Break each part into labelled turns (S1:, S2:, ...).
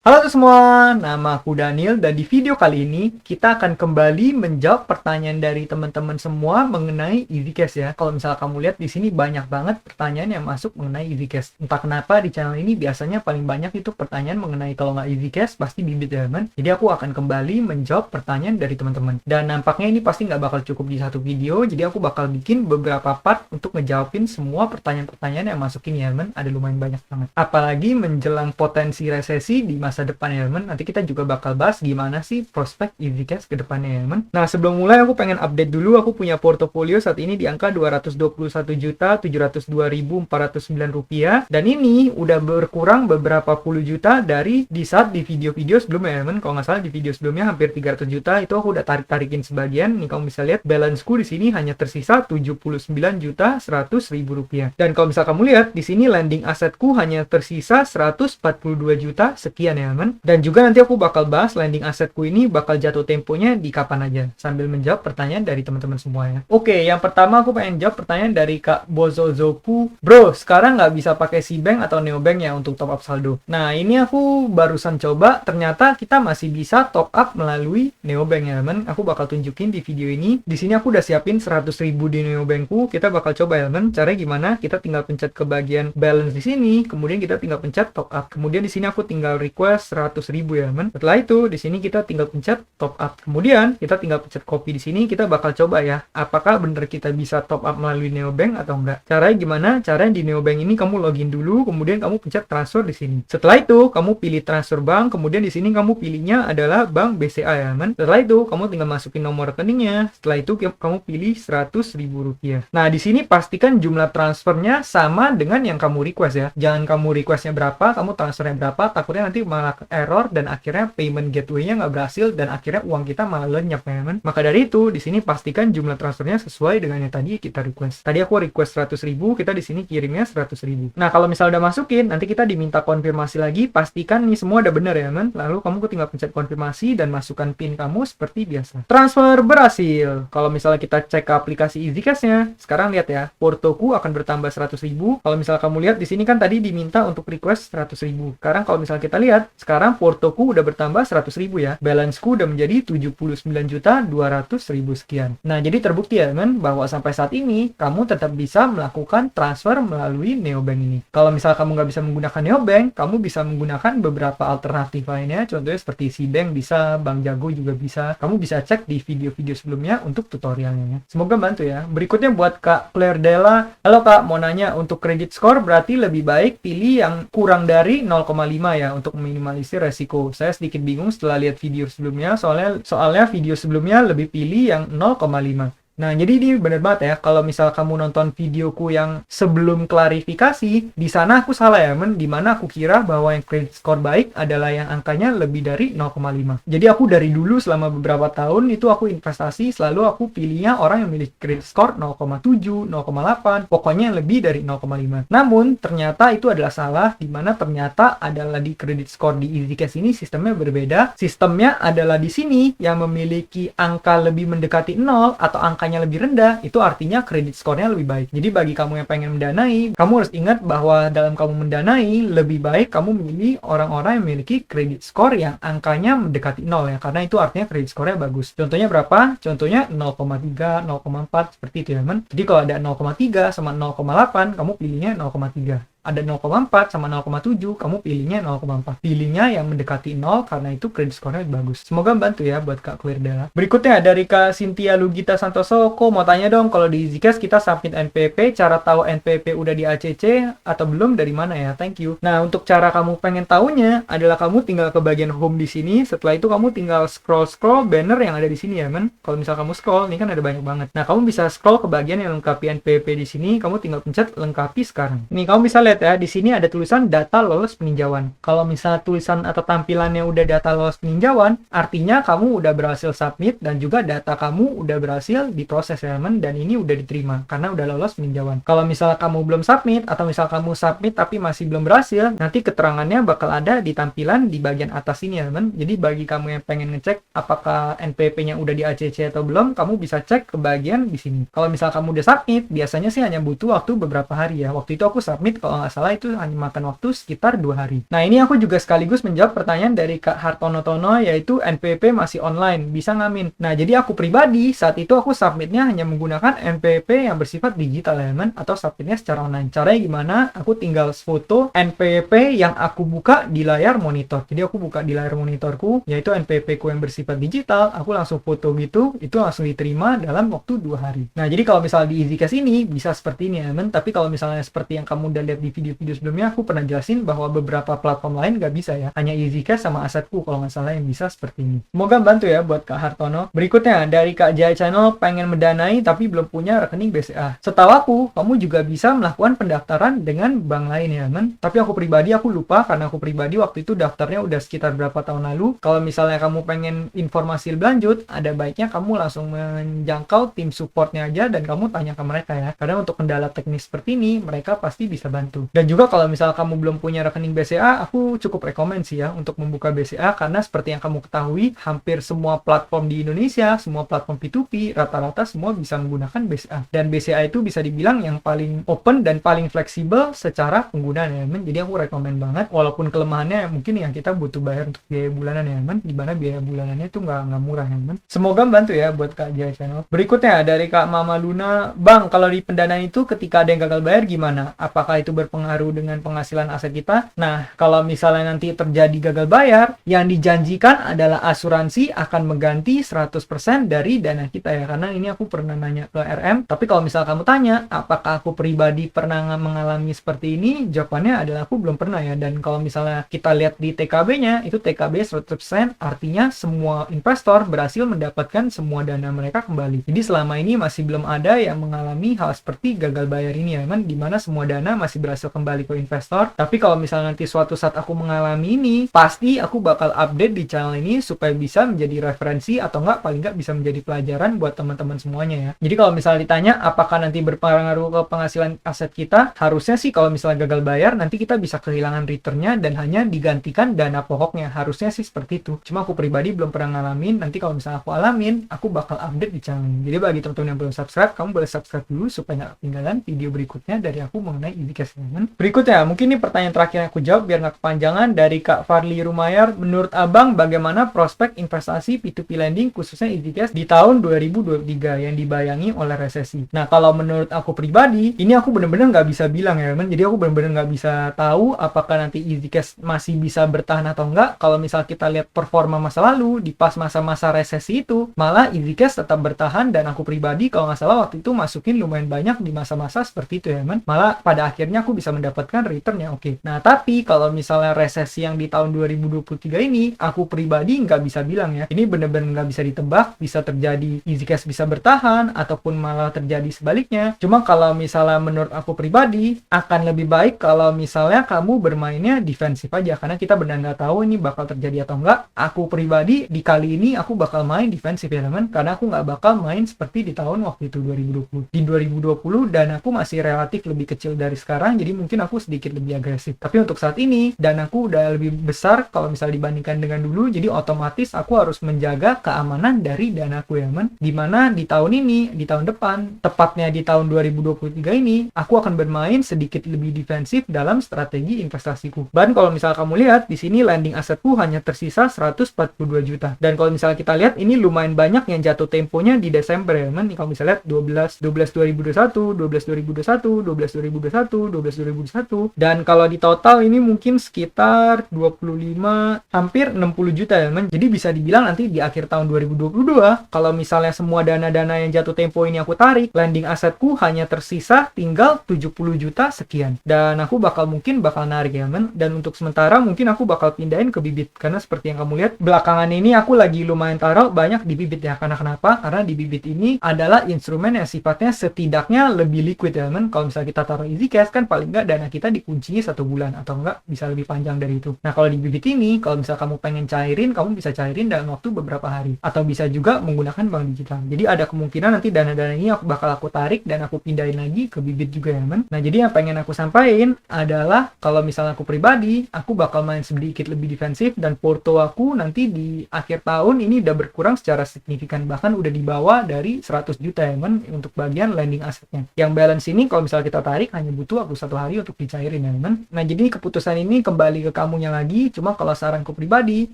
S1: Halo semua, nama aku Daniel dan di video kali ini kita akan kembali menjawab pertanyaan dari teman-teman semua mengenai EasyCash ya. Kalau misalnya kamu lihat di sini banyak banget pertanyaan yang masuk mengenai EasyCash. Entah kenapa di channel ini biasanya paling banyak itu pertanyaan mengenai kalau nggak EasyCash pasti Bibit ya teman. Jadi aku akan kembali menjawab pertanyaan dari teman-teman. Dan nampaknya ini pasti nggak bakal cukup di satu video, jadi aku bakal bikin beberapa part untuk ngejawabin semua pertanyaan-pertanyaan yang masuk ini ya teman. Ada lumayan banyak banget. Apalagi menjelang potensi resesi di masa depan ya teman. Nanti kita juga bakal bahas gimana sih prospek EasyCash ke depannya ya teman. Nah sebelum mulai aku pengen update dulu, aku punya portofolio saat ini di angka Rp221.702.409 dan ini udah berkurang beberapa puluh juta dari di saat di video-video sebelumnya ya teman. Kalau nggak salah di video sebelumnya hampir 300 juta itu aku udah tarik-tarikin sebagian. Nih kamu bisa lihat balanceku di sini hanya tersisa Rp79.100.000. Dan kalau misal kamu lihat di sini landing asetku hanya tersisa 142 juta sekian ya teman. Dan juga nanti aku bakal bahas landing asetku ini bakal jatuh temponya di kapan aja, sambil menjawab pertanyaan dari teman-teman semua ya. Oke, yang pertama aku pengen jawab pertanyaan dari Kak Bozozoku. Bro, sekarang nggak bisa pakai Cbank atau Neobank ya untuk top up saldo. Nah, ini aku barusan coba, ternyata kita masih bisa top up melalui Neobank ya teman. Aku bakal tunjukin di video ini. Di sini aku udah siapin 100.000 di Neobankku. Kita bakal coba ya teman. Caranya gimana? Kita tinggal pencet ke bagian balance di sini, kemudian kita tinggal pencet top up. Kemudian di sini aku tinggal request 100.000 ya teman. Setelah itu di sini kita tinggal pencet top up. Kemudian kita tinggal pencet copy di sini. Kita bakal coba ya, apakah bener kita bisa top up melalui Neobank atau enggak. Caranya gimana? Caranya di Neobank ini kamu login dulu, kemudian kamu pencet transfer di sini. Setelah itu kamu pilih transfer bank, kemudian di sini kamu pilihnya adalah bank BCA ya teman. Setelah itu kamu tinggal masukin nomor rekeningnya. Setelah itu kamu pilih Rp100.000. Nah di sini pastikan jumlah transfernya sama dengan yang kamu request ya. Jangan kamu requestnya berapa, kamu transfernya berapa, takutnya nanti malah error dan akhirnya payment gateway-nya nggak berhasil dan akhirnya uang kita malah lenyap ya teman. Maka dari itu di sini pastikan jumlah transfernya sesuai dengan yang tadi kita request. Tadi aku request 100.000, kita di sini kirimnya 100.000. Nah kalau misalnya udah masukin, nanti kita diminta konfirmasi lagi, pastikan nih semua udah benar ya teman. Lalu kamu tinggal pencet konfirmasi dan masukkan PIN kamu seperti biasa. Transfer berhasil. Kalau misalnya kita cek ke aplikasi EasyCash-nya, sekarang lihat ya, portoku akan bertambah 100.000. Kalau misalnya kamu lihat di sini kan tadi diminta untuk request 100.000. Sekarang kalau misalnya kita lihat, sekarang portoku udah bertambah 100.000 ya. Balanceku udah menjadi 79.200.000 sekian. Nah, jadi terbukti ya teman bahwa sampai saat ini kamu tetap bisa melakukan transfer melalui Neobank ini. Kalau misalnya kamu nggak bisa menggunakan Neobank, kamu bisa menggunakan beberapa alternatif lainnya. Contohnya seperti Cbank bisa, Bank Jago juga bisa. Kamu bisa cek di video-video sebelumnya untuk tutorialnya. Semoga bantu ya. Berikutnya buat Kak Claire Della. Halo Kak, mau nanya untuk credit score berarti lebih baik pilih yang kurang dari 0,5 ya untuk meminimalisir resiko. Saya sedikit bingung setelah lihat video sebelumnya, soalnya video sebelumnya lebih pilih yang 0,5. Nah, jadi ini bener banget ya, kalau misal kamu nonton videoku yang sebelum klarifikasi, di sana aku salah ya, dimana aku kira bahwa yang credit score baik adalah yang angkanya lebih dari 0,5. Jadi aku dari dulu selama beberapa tahun itu aku investasi, selalu aku pilihnya orang yang milih credit score 0,7, 0,8, pokoknya yang lebih dari 0,5. Namun, ternyata itu adalah salah, dimana ternyata adalah di credit score di EasyCash ini sistemnya berbeda. Sistemnya adalah di sini yang memiliki angka lebih mendekati 0 atau angka lebih rendah, itu artinya kredit skornya lebih baik. Jadi bagi kamu yang pengen mendanai, kamu harus ingat bahwa dalam kamu mendanai, lebih baik kamu memilih orang-orang yang memiliki kredit skor yang angkanya mendekati 0 ya, karena itu artinya kredit skornya bagus. Contohnya berapa? Contohnya 0,3, 0,4 seperti itu ya teman. Jadi kalau ada 0,3 sama 0,8, kamu pilihnya 0,3. Ada 0,4 sama 0,7, kamu pilihnya 0,4. Pilihnya yang mendekati 0 karena itu kredit skornya lebih bagus. Semoga bantu ya buat Kak Claire Della. Berikutnya dari Kak Cynthia Lugita Santoso, kok mau tanya dong kalau di EasyCash kita submit NPP, cara tahu NPP udah di ACC atau belum dari mana ya? Thank you. Nah, untuk cara kamu pengen tahunya adalah kamu tinggal ke bagian home di sini. Setelah itu kamu tinggal scroll banner yang ada di sini ya, men. Kalau misal kamu scroll, ini kan ada banyak banget. Nah, kamu bisa scroll ke bagian yang lengkapi NPP di sini, kamu tinggal pencet lengkapi sekarang. Nih, kamu bisa lihat ya, di sini ada tulisan data lolos peninjauan. Kalau misalnya tulisan atau tampilannya udah data lolos peninjauan, artinya kamu udah berhasil submit dan juga data kamu udah berhasil diproses ya, men, dan ini udah diterima karena udah lolos peninjauan. Kalau misalnya kamu belum submit atau misal kamu submit tapi masih belum berhasil, nanti keterangannya bakal ada di tampilan di bagian atas ini ya, men. Jadi bagi kamu yang pengen ngecek apakah NPP-nya udah di ACC atau belum, kamu bisa cek ke bagian di sini. Kalau misal kamu udah submit, biasanya sih hanya butuh waktu beberapa hari ya. Waktu itu aku submit kalau kalau nggak salah itu hanya makan waktu sekitar 2 hari. Nah, ini aku juga sekaligus menjawab pertanyaan dari Kak Hartono Tono, yaitu NPWP masih online, bisa ngamin. Nah, jadi aku pribadi saat itu aku submitnya hanya menggunakan NPWP yang bersifat digital ya teman, atau submitnya secara online. Caranya gimana? Aku tinggal foto NPWP yang aku buka di layar monitor. Jadi aku buka di layar monitorku, yaitu NPWP ku yang bersifat digital, aku langsung foto gitu, itu langsung diterima dalam waktu 2 hari. Nah, jadi kalau misalnya di EasyCash ini bisa seperti ini ya teman, tapi kalau misalnya seperti yang kamu udah lihat di video-video sebelumnya, aku pernah jelasin bahwa beberapa platform lain nggak bisa ya, hanya EasyCash sama Asetku kalau nggak salah yang bisa seperti ini. Semoga bantu ya buat Kak Hartono. Berikutnya dari Kak Jaya Channel, pengen mendanai tapi belum punya rekening BCA. Setahu aku, kamu juga bisa melakukan pendaftaran dengan bank lain ya teman, tapi aku pribadi aku lupa karena aku pribadi waktu itu daftarnya udah sekitar berapa tahun lalu. Kalau misalnya kamu pengen informasi lebih lanjut, ada baiknya kamu langsung menjangkau tim supportnya aja dan kamu tanya ke mereka ya, karena untuk kendala teknis seperti ini mereka pasti bisa bantu. Dan juga kalau misalnya kamu belum punya rekening BCA, aku cukup rekomen sih ya untuk membuka BCA, karena seperti yang kamu ketahui, hampir semua platform di Indonesia, semua platform P2P, rata-rata semua bisa menggunakan BCA. Dan BCA itu bisa dibilang yang paling open dan paling fleksibel secara penggunaan ya teman. Jadi aku rekomen banget, walaupun kelemahannya mungkin yang kita butuh bayar untuk biaya bulanan ya teman, dimana biaya bulanannya itu nggak murah ya teman. Semoga membantu ya buat Kak Jaya Channel. Berikutnya dari Kak Mama Luna, Bang, kalau di pendanaan itu ketika ada yang gagal bayar gimana? Apakah itu berpengaruh dengan penghasilan aset kita? Nah, kalau misalnya nanti terjadi gagal bayar, yang dijanjikan adalah asuransi akan mengganti 100% dari dana kita ya, karena ini aku pernah nanya ke RM. Tapi kalau misalnya kamu tanya apakah aku pribadi pernah mengalami seperti ini, jawabannya adalah aku belum pernah ya. Dan kalau misalnya kita lihat di TKB-nya, itu TKB 100%, artinya semua investor berhasil mendapatkan semua dana mereka kembali. Jadi selama ini masih belum ada yang mengalami hal seperti gagal bayar ini ya teman, dimana semua dana masih berhasil kembali ke investor. Tapi kalau misalnya nanti suatu saat aku mengalami ini, pasti aku bakal update di channel ini supaya bisa menjadi referensi, atau enggak paling enggak bisa menjadi pelajaran buat teman-teman semuanya ya. Jadi kalau misalnya ditanya apakah nanti berpengaruh ke penghasilan aset kita, harusnya sih kalau misalnya gagal bayar nanti kita bisa kehilangan returnnya dan hanya digantikan dana pokoknya. Harusnya sih seperti itu. Cuma aku pribadi belum pernah ngalamin. Nanti kalau misalnya aku alamin, aku bakal update di channel ini. Jadi bagi teman-teman yang belum subscribe, kamu boleh subscribe dulu supaya nggak ketinggalan video berikutnya dari aku mengenai EasyCash teman. Berikutnya, mungkin ini pertanyaan terakhir yang aku jawab biar nggak kepanjangan, dari Kak Farli Rumayar. Menurut Abang, bagaimana prospek investasi P2P lending khususnya EasyCash di tahun 2023 yang dibayangi oleh resesi? Nah, kalau menurut aku pribadi, ini aku bener-bener nggak bisa bilang ya teman. Jadi aku bener-bener nggak bisa tahu apakah nanti EasyCash masih bisa bertahan atau enggak. Kalau misal kita lihat performa masa lalu, di pas masa-masa resesi itu, malah EasyCash tetap bertahan, dan aku pribadi kalau nggak salah waktu itu masukin lumayan banyak di masa-masa seperti itu ya teman. Malah pada akhirnya aku bisa mendapatkan return yang oke. Nah, tapi kalau misalnya resesi yang di tahun 2023 ini, aku pribadi nggak bisa bilang ya. Ini bener-bener nggak bisa ditebak, bisa terjadi EasyCash bisa bertahan, ataupun malah terjadi sebaliknya. Cuma kalau misalnya menurut aku pribadi, akan lebih baik kalau misalnya kamu bermainnya defensif aja, karena kita benar nggak tahu ini bakal terjadi atau enggak. Aku pribadi di kali ini aku bakal main defensif ya teman, karena aku nggak bakal main seperti di tahun waktu itu 2020. Di 2020 danaku masih relatif lebih kecil dari sekarang, jadi mungkin aku sedikit lebih agresif. Tapi untuk saat ini danaku udah lebih besar kalau misalnya dibandingkan dengan dulu, jadi otomatis aku harus menjaga keamanan dari danaku ya teman. Dimana di tahun ini, di tahun depan, tepatnya di tahun 2023 ini, aku akan bermain sedikit lebih defensif dalam strategi investasiku. Dan kalau misalnya kamu lihat di sini lending asetku hanya tersisa 142 juta. Dan kalau misalnya kita lihat ini lumayan banyak yang jatuh temponya di Desember ya teman. Kalau misalnya lihat 12 2021, 12 2021, 12 2021, 12 2021. Dan kalau di total ini mungkin sekitar 25 hampir 60 juta ya teman. Jadi bisa dibilang nanti di akhir tahun 2022 kalau misalnya semua dana-dana yang jatuh tempo ini aku tarik, lending asetku hanya tersisa tinggal 70 juta sekian. Dan aku mungkin bakal narik ya teman. Dan untuk sementara mungkin aku bakal pindahin ke bibit, karena seperti yang kamu lihat belakangan ini aku lagi lumayan taruh banyak di bibit ya. Karena kenapa? Karena di bibit ini adalah instrumen yang sifatnya setidaknya lebih liquid ya teman. Kalau misalnya kita taruh EasyCash kan paling nggak dana kita dikuncinya 1 bulan atau enggak bisa lebih panjang dari itu. Nah, kalau di bibit ini kalau misalnya kamu pengen cairin, kamu bisa cairin dalam waktu beberapa hari, atau bisa juga menggunakan bank digital. Jadi ada kemungkinan nanti dana-dana ini bakal aku tarik dan aku pindahin lagi ke bibit juga ya teman. Nah, jadi yang pengen aku sampaikan adalah kalau misalnya aku pribadi, aku bakal main sedikit lebih defensif, dan porto aku nanti di akhir tahun ini udah berkurang secara signifikan, bahkan udah di bawah dari 100 juta ya teman untuk bagian lending asetnya. Yang balance ini kalau misalnya kita tarik hanya butuh aku 1 1 hari untuk dicairin ya teman. Nah jadi keputusan ini kembali ke kamunya lagi, cuma kalau saranku pribadi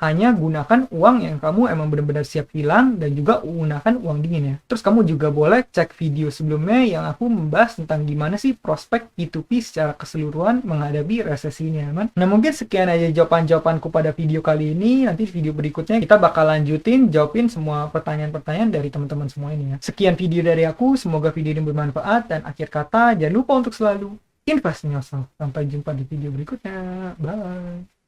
S1: hanya gunakan uang yang kamu emang benar-benar siap hilang dan juga gunakan uang dingin ya. Terus kamu juga boleh cek video sebelumnya yang aku membahas tentang gimana sih prospek P2P secara keseluruhan menghadapi resesi ini ya teman. Nah mungkin sekian aja jawaban-jawabanku pada video kali ini. Nanti video berikutnya kita bakal lanjutin jawabin semua pertanyaan-pertanyaan dari teman-teman semua ini ya. Sekian video dari aku, semoga video ini bermanfaat, dan akhir kata jangan lupa untuk selalu invest in yourself. Sampai jumpa di video berikutnya. Bye.